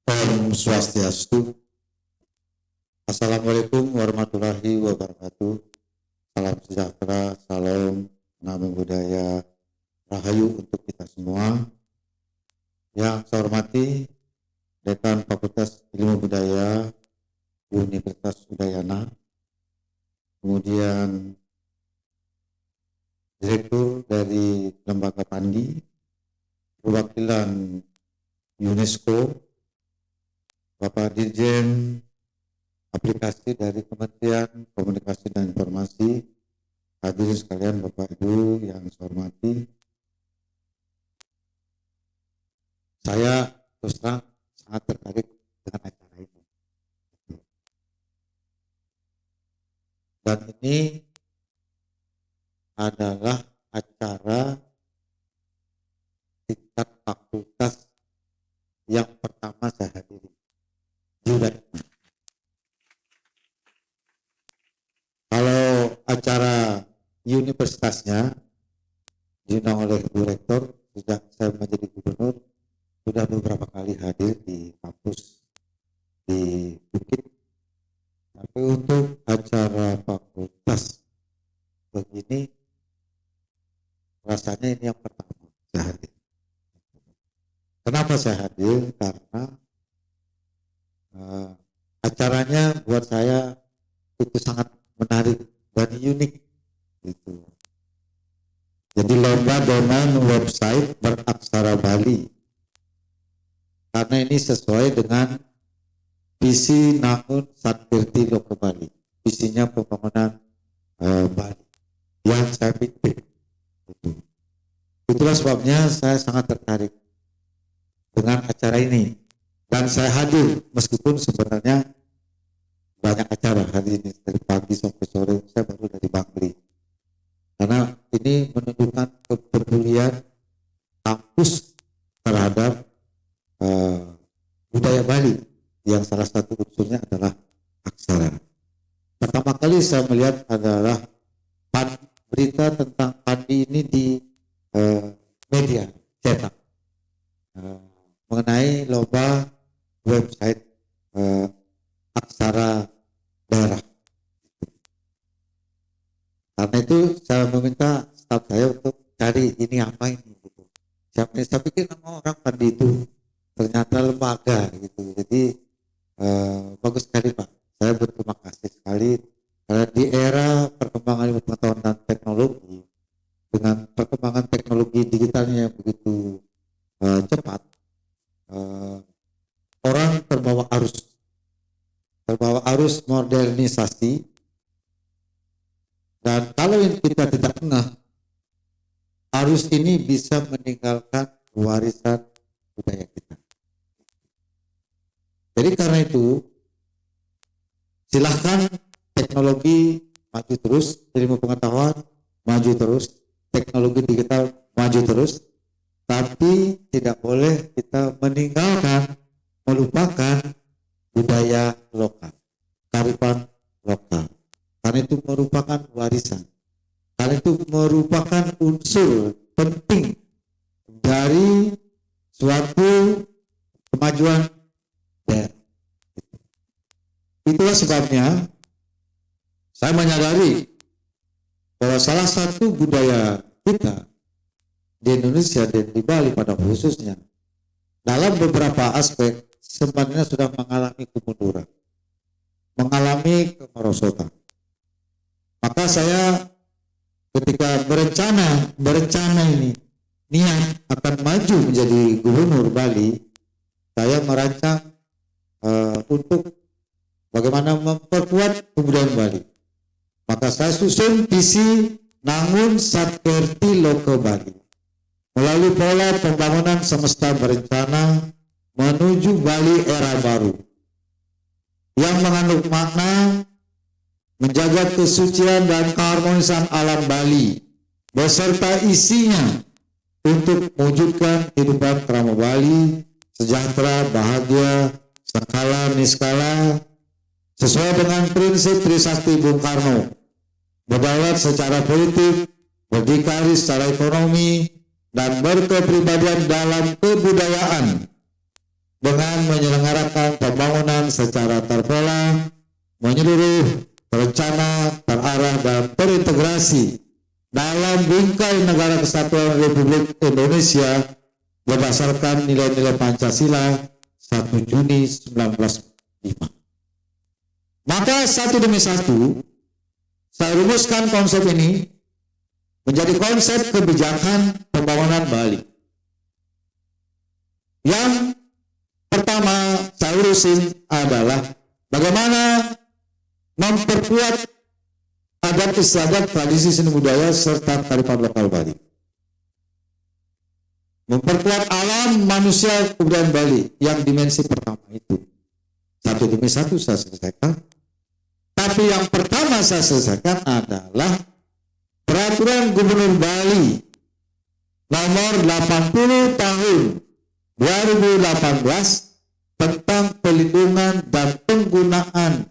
Om Swastiastu. Assalamualaikum warahmatullahi wabarakatuh. Salam sejahtera, salam, namo buddhaya, rahayu untuk kita semua. Yang saya hormati Dekan Fakultas Ilmu Budaya Universitas Udayana, kemudian Direktur dari Lembaga Pandi, perwakilan UNESCO, Bapak Dirjen Aplikasi dari Kementerian Komunikasi dan Informasi, hadirin sekalian Bapak Ibu yang saya hormati. Saya terus terang sangat tertarik dengan acara ini. Dan ini adalah acara tingkat fakultas yang pertama saya hadiri. Kalau acara universitasnya diundang oleh Bu Rektor, sejak saya menjadi gubernur sudah beberapa kali hadir di kampus di Bukit. Tapi untuk acara fakultas begini rasanya ini yang pertama saya hadir. Kenapa saya hadir? Karena acaranya buat saya itu sangat menarik dan unik gitu. Jadi lomba dengan website beraksara Bali, karena ini sesuai dengan visi Nangun Satkirti Loko Bali, visinya pembangunan Bali yang saya pimpin. Itulah sebabnya saya sangat tertarik dengan acara ini. Dan saya hadir meskipun sebenarnya banyak acara hari ini, dari pagi sampai sore saya baru dari Bangli. Karena ini menunjukkan kepedulian kampus terhadap budaya Bali yang salah satu unsurnya adalah aksara. Pertama kali saya melihat adalah berita tentang pandi ini di media cetak mengenai lomba website aksara daerah. Karena itu saya meminta staf saya untuk cari ini apa ini gitu. Saya pikir nama orang pandi itu ternyata lembaga gitu. Jadi bagus sekali Pak. Saya berterima kasih sekali karena di era perkembangan ilmu pengetahuan dan teknologi, dengan perkembangan teknologi digitalnya yang begitu cepat, orang terbawa arus modernisasi, dan kalau kita tidak ngeh, arus ini bisa meninggalkan warisan budaya kita. Jadi karena itu silahkan teknologi maju terus, ilmu pengetahuan maju terus, teknologi digital maju terus, tapi tidak boleh kita meninggalkan, melupakan budaya lokal, kearifan lokal. Karena itu merupakan warisan. Karena itu merupakan unsur penting dari suatu kemajuan daerah. Itulah sebabnya saya menyadari bahwa salah satu budaya kita di Indonesia dan di Bali pada khususnya dalam beberapa aspek sebenarnya sudah mengalami kemunduran, mengalami kemerosotan. Maka saya ketika berencana ini niat akan maju menjadi gubernur Bali, saya merancang untuk bagaimana memperkuat kebudayaan Bali. Maka saya susun visi Nangun Satkirti Loko Bali melalui pola pembangunan semesta berencana menuju Bali era baru yang mengandung makna menjaga kesucian dan keharmonisan alam Bali beserta isinya untuk mewujudkan kehidupan kerama Bali sejahtera, bahagia, skala niskala sesuai dengan prinsip Trisakti Bung Karno, berdaulat secara politik, berdikari secara ekonomi, dan berkepribadian dalam kebudayaan dengan menyelenggarakan pembangunan secara terpola, menyeluruh, terencana, terarah, dan terintegrasi dalam bingkai Negara Kesatuan Republik Indonesia berdasarkan nilai-nilai Pancasila 1 Juni 1945. Maka satu demi satu, saya rumuskan konsep ini menjadi konsep kebijakan pembangunan Bali. Yang pertama saya urusin adalah bagaimana memperkuat adat istiadat, tradisi seni budaya serta kearifan lokal Bali. Memperkuat alam, manusia, kebudayaan Bali yang dimensi pertama itu. Satu demi satu saya selesaikan. Tapi yang pertama saya selesaikan adalah Peraturan Gubernur Bali nomor 80 tahun 2018 tentang pelindungan dan penggunaan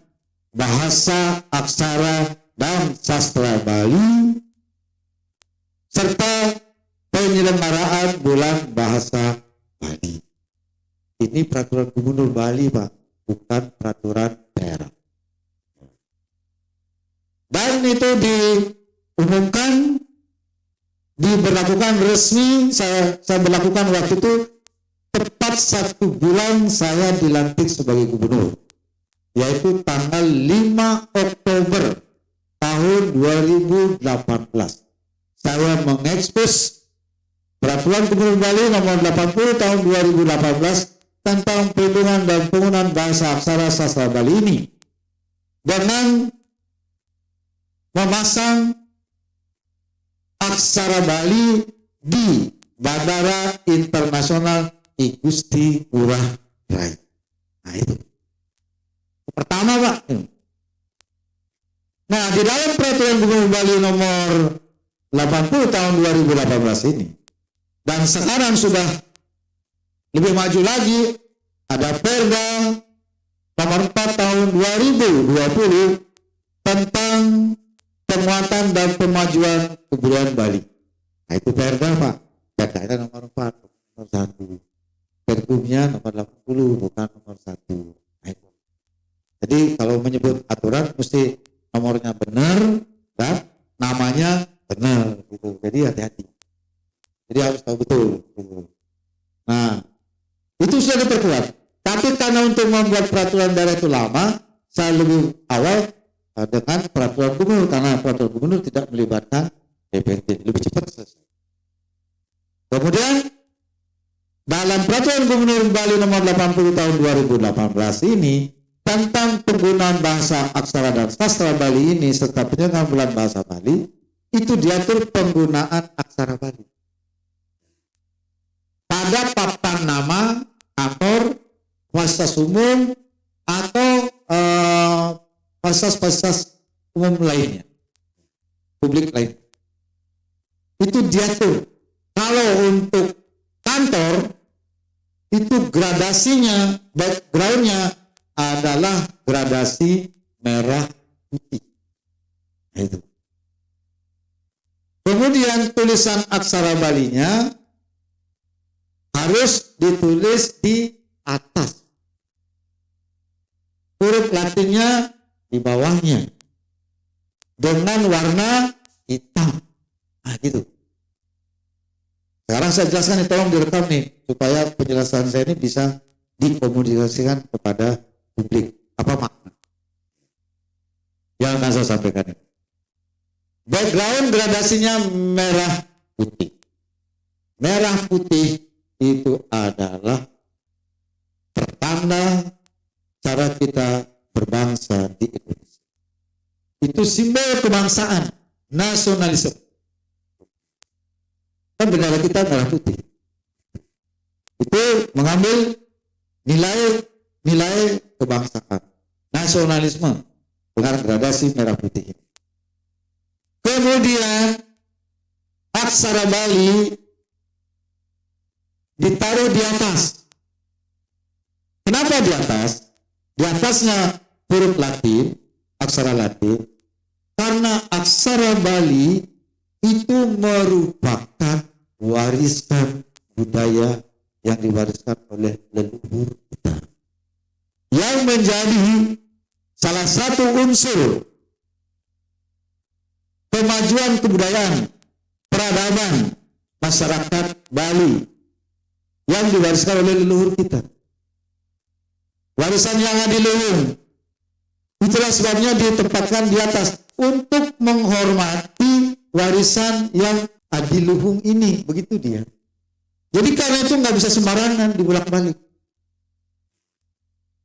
bahasa, aksara, dan sastra Bali serta penyelenggaraan bulan bahasa Bali. Ini peraturan Gubernur Bali, Pak, bukan peraturan daerah. Dan itu diumumkan, diberlakukan resmi. Saya berlakukan waktu itu tepat 1 bulan saya dilantik sebagai gubernur, yaitu tanggal 5 Oktober tahun 2018. Saya mengekspos Peraturan Gubernur Bali nomor 80 tahun 2018 tentang pelindungan dan penggunaan bahasa aksara sastra Bali ini dengan memasang aksara Bali di Bandara Internasional I Gusti Ngurah Rai. Nah itu pertama, Pak. Nah, di dalam Peraturan Gubernur Bali nomor 80 tahun 2018 ini, dan sekarang sudah lebih maju lagi, ada Perda nomor 4 tahun 2020 tentang penguatan dan pemajuan kebudayaan Bali. Nah itu Perda, Pak. Perda nomor 4, nomor 1. Pergubnya nomor 80, bukan nomor 1. Nah, itu. Jadi kalau menyebut aturan mesti nomornya benar dan namanya benar gitu. Jadi hati-hati. Jadi harus tahu betul gitu. Nah, itu sudah diperkuat. Tapi karena untuk membuat peraturan daerah itu lama, saya lebih awal dengan peraturan gubernur, karena peraturan gubernur tidak melibatkan DPRD, lebih cepat selesai. Kemudian dalam Peraturan Gubernur Bali nomor 80 tahun 2018 ini tentang penggunaan bahasa aksara dan sastra Bali ini serta penyelenggaraan bulan bahasa Bali, itu diatur penggunaan aksara Bali pada papan nama, kantor, fasilitas umum atau fasilitas umum lainnya, publik lain. Itu diatur. Kalau untuk kantor itu gradasinya, backgroundnya adalah gradasi merah putih. Itu. Kemudian tulisan aksara Balinya harus ditulis di atas, huruf Latinnya di bawahnya dengan warna hitam. Nah gitu. Sekarang saya jelaskan nih, tolong direkam nih supaya penjelasan saya ini bisa dikomunikasikan kepada publik. Apa makna yang akan saya sampaikan ini? Background gradasinya merah putih. Merah putih itu adalah pertanda cara kita berbangsa di Indonesia. Itu simbol kebangsaan, nasionalisme. Kan bendera kita merah putih. Itu mengambil nilai kebangsaan, nasionalisme dengan gradasi merah putih. Kemudian aksara Bali ditaruh di atas. Kenapa di atas? Di atasnya huruf Latin, aksara Latin, karena aksara Bali itu merupakan warisan budaya yang diwariskan oleh leluhur kita, yang menjadi salah satu unsur kemajuan kebudayaan, peradaban masyarakat Bali yang diwariskan oleh leluhur kita. Warisan yang adiluhung, itulah sebabnya ditempatkan di atas untuk menghormati warisan yang adiluhung ini, begitu dia. Jadi karena itu nggak bisa sembarangan dibolak-balik.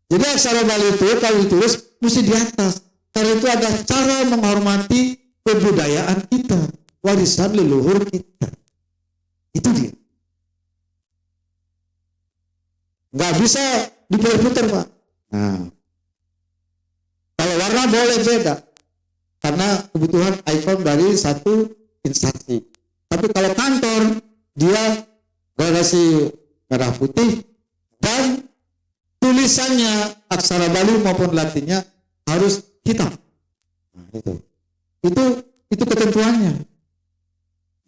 Jadi aksara Bali itu kalau ditulis mesti di atas. Karena itu ada cara menghormati kebudayaan kita, warisan leluhur kita. Itu dia. Nggak bisa diputar-putar, Pak. Nah, kalau warna boleh beda, karena kebutuhan ikon dari satu instansi. Tapi kalau kantor, dia gradasi merah putih dan tulisannya aksara Bali maupun Latinnya harus hitam. Nah, itu ketentuannya.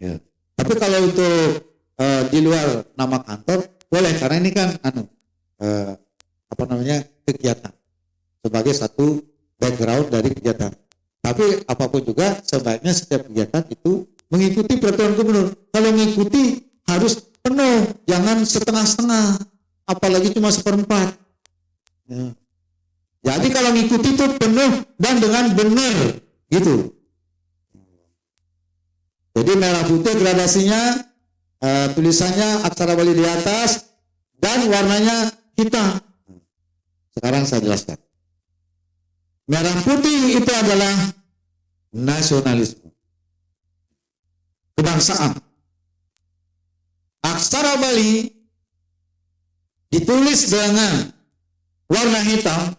Ya. Tapi kalau untuk di luar nama kantor boleh, karena ini kan kegiatan sebagai satu background dari kegiatan. Tapi apapun juga sebaiknya setiap kegiatan itu mengikuti peraturan gubernur. Kalau mengikuti harus penuh, jangan setengah-setengah, apalagi cuma seperempat. Ya. Jadi kalau mengikuti itu penuh dan dengan benar, gitu. Jadi merah putih gradasinya, tulisannya aksara Bali di atas dan warnanya hitam. Sekarang saya jelaskan. Merah putih itu adalah nasionalisme, kebangsaan. Aksara Bali ditulis dengan warna hitam,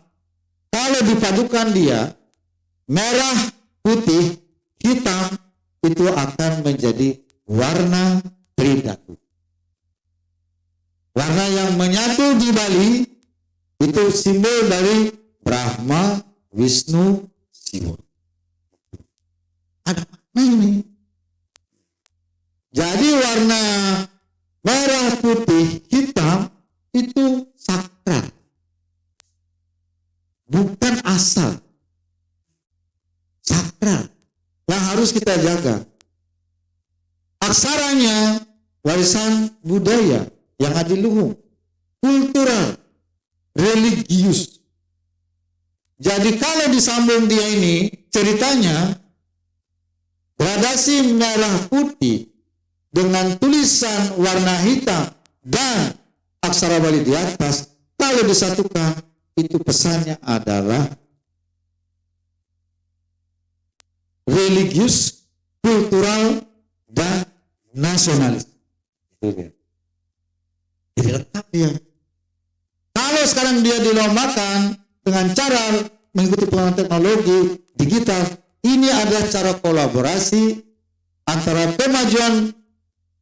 kalau dipadukan dia merah, putih, hitam, itu akan menjadi warna tridhatu. Warna yang menyatu di Bali itu simbol dari Brahma, Wisnu, Siwa. Ada makna ini. Jadi warna merah, putih, hitam itu sakral, bukan asal. Sakral yang harus kita jaga. Aksaranya warisan budaya yang adiluhung, kultural, religius. Jadi kalau disambung dia ini ceritanya gradasi merah putih dengan tulisan warna hitam dan aksara Bali di atas, kalau disatukan itu pesannya adalah religius, kultural, dan nasionalis. Jadi lengkap dia. Kalau sekarang dia dilombakan dengan cara mengikuti pengembangan teknologi digital, ini adalah cara kolaborasi antara kemajuan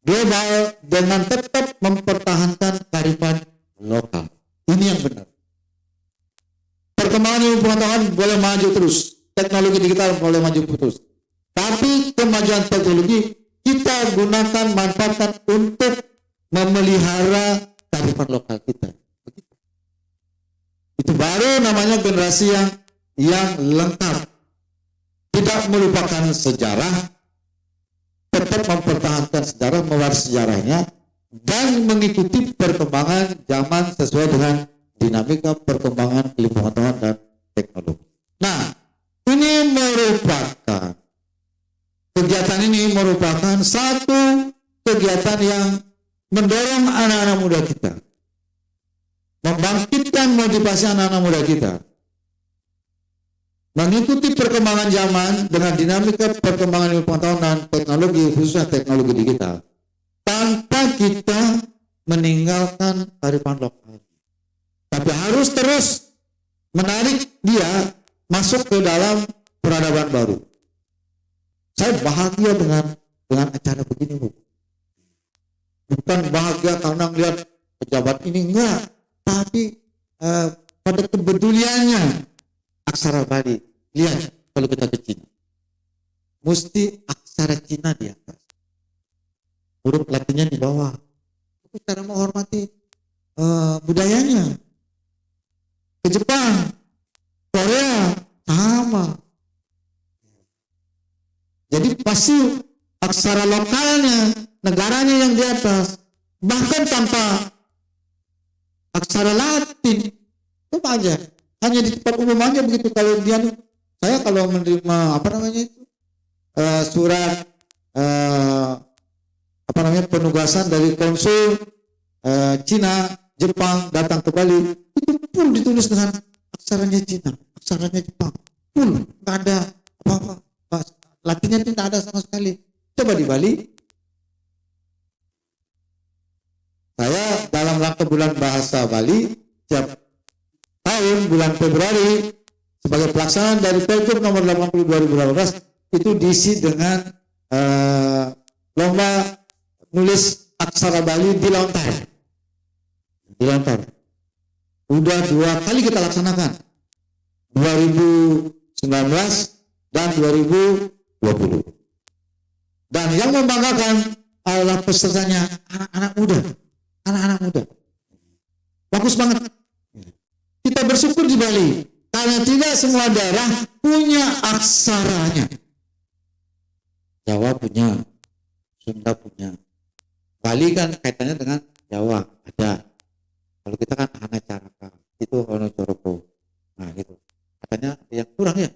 global dengan tetap mempertahankan kearifan lokal. Ini yang benar. Perkembangan ilmu pengetahuan boleh maju terus, teknologi digital boleh maju terus. Tapi kemajuan teknologi kita gunakan, manfaatkan untuk memelihara kearifan lokal kita. Begitu. Itu baru namanya generasi yang lengkap. Tidak melupakan sejarah, tetap mempertahankan sejarah, mewarisi sejarahnya, dan mengikuti perkembangan zaman sesuai dengan dinamika perkembangan ilmu pengetahuan dan teknologi. Nah, kegiatan ini merupakan satu kegiatan yang mendorong anak-anak muda kita, membangkitkan motivasi anak-anak muda kita, mengikuti perkembangan zaman dengan dinamika perkembangan ilmu pengetahuan dan teknologi, khususnya teknologi digital, tanpa kita meninggalkan kearifan lokal. Tapi harus terus menarik dia masuk ke dalam peradaban baru. Saya bahagia dengan acara begini, Bu. Bukan bahagia karena melihat pejabat ini, enggak, tapi pada kepeduliannya aksara Bali. Lihat kalau kita ke Cina, mesti aksara Cina di atas, huruf Latinnya di bawah. Itu cara menghormati budayanya. Ke Jepang, Korea, sama. Jadi pasti aksara lokalnya, negaranya yang di atas. Bahkan tanpa aksara Latin, itu aja. Hanya di tempat umum aja begitu. Kalau dia, saya kalau menerima surat penugasan dari konsul Cina, Jepang datang ke Bali, itu pun ditulis dengan aksaranya Cina, aksaranya Jepang, pun nggak ada apa-apa. Latinnya tidak ada sama sekali. Coba di Bali, saya dalam rangka bulan bahasa Bali tiap tahun bulan Februari sebagai pelaksanaan dari Pergub nomor 80 2018 itu diisi dengan lomba nulis aksara Bali di lontar. Di lontar. Udah 2 kali kita laksanakan. 2019 dan 2020. Dan yang membanggakan adalah pesertanya anak-anak muda. Bagus banget. Kita bersyukur di Bali karena tidak semua daerah punya aksaranya. Jawa punya, Sunda punya. Bali kan kaitannya dengan Jawa ada. Kalau kita kan Hana Caraka, itu Hono Coroko. Nah gitu. Katanya yang kurang ya.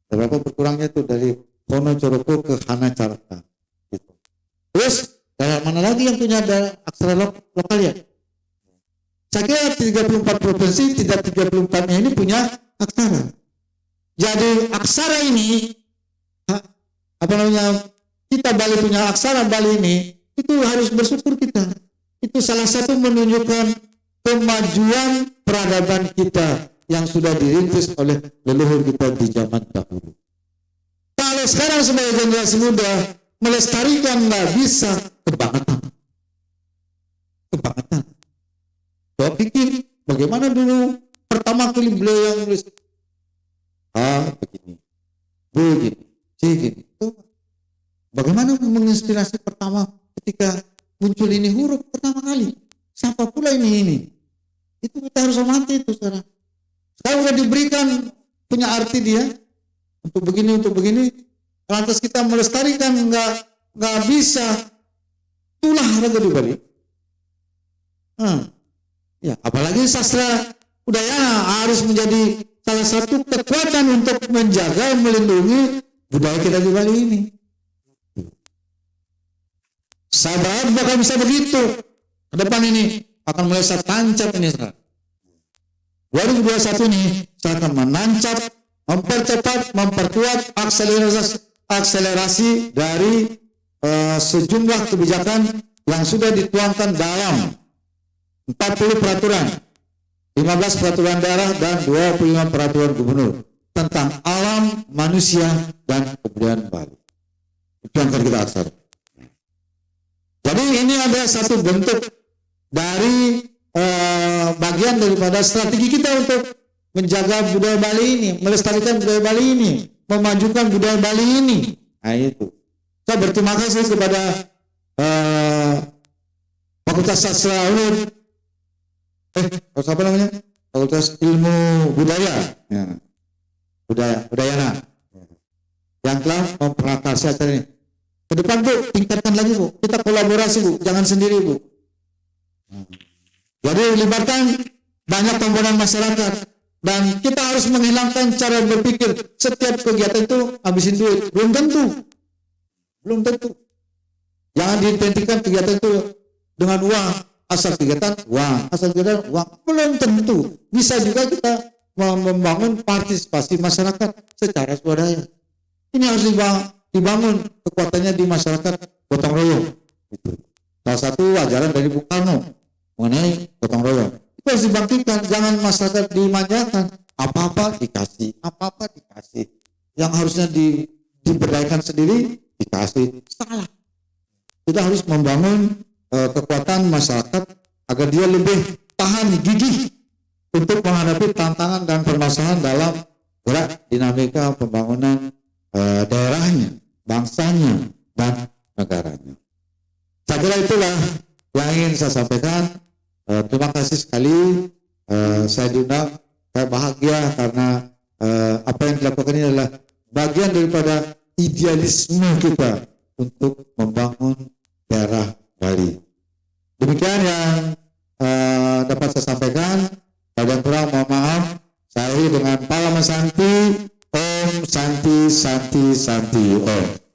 Berapa berkurangnya tuh dari Hono Coroko ke Hana Caraka. Gitu. Terus daerah mana lagi yang punya aksara lokal ya? Saya kira 34 provinsi, tidak 34-nya ini punya aksara. Jadi aksara ini, kita Bali punya aksara Bali ini, itu harus bersyukur kita. Itu salah satu menunjukkan kemajuan peradaban kita yang sudah dirintis oleh leluhur kita di zaman dahulu. Kalau sekarang sebagai generasi muda melestarikan nggak bisa, kebangetan. Coba pikir bagaimana dulu pertama kali beliau yang nulis begini. Bagaimana menginspirasi pertama ketika muncul ini huruf pertama kali? Siapa pula ini? Itu kita harus hormati itu sekarang. Sekarang sudah diberikan punya arti dia untuk begini. Lantas kita melestarikan nggak bisa. Itulah harga di Bali. Ya, apalagi sastra budaya harus menjadi salah satu kekuatan untuk menjaga, melindungi budaya kita di Bali ini. Sahabat bakal bisa begitu. Ke depan ini akan mulai saya tancap ini sekarang. 2021 ini saya akan menancap, mempercepat, memperkuat akselerasi dari sejumlah kebijakan yang sudah dituangkan dalam 40 peraturan, 15 peraturan daerah dan 25 peraturan gubernur tentang alam, manusia, dan kebudayaan Bali. Itu yang akan kita aksar. Jadi ini ada satu bentuk dari bagian daripada strategi kita untuk menjaga budaya Bali ini, melestarikan budaya Bali ini, memajukan budaya Bali ini. Nah itu. Saya berterima kasih kepada Fakultas Sastra UNUR, Fakultas Ilmu Budaya, Budayana, yang telah memprakarsa acara ini. Ke depan Bu, tingkatkan lagi Bu, kita kolaborasi Bu, jangan sendiri Bu. Jadi libatkan banyak komponen masyarakat dan kita harus menghilangkan cara berpikir setiap kegiatan itu habisin duit. Belum tentu. Jangan diidentikan kegiatan itu dengan uang, asal kegiatan uang, belum tentu. Bisa juga kita membangun partisipasi masyarakat secara swadaya. Ini harus dibangun kekuatannya di masyarakat gotong royong. Salah satu ajaran dari Bung Karno mengenai gotong royong. Itu harus dibangkitkan, jangan masyarakat dimanjakan. Apa-apa dikasih. Yang harusnya diberdayakan sendiri dikasih. Salah. Kita harus membangun kekuatan masyarakat agar dia lebih tahan gigih untuk menghadapi tantangan dan permasalahan dalam gerak dinamika pembangunan daerahnya, bangsanya, dan negaranya. Saya kira itulah yang ingin saya sampaikan. Terima kasih sekali. Saya diundang, saya bahagia karena apa yang dilakukan ini adalah bagian daripada idealisme kita untuk membangun daerah Bali. Demikian yang dapat saya sampaikan. Kalau yang kurang mohon maaf. Saya dengan Palama Santi, Om Santi Santi Santi Om.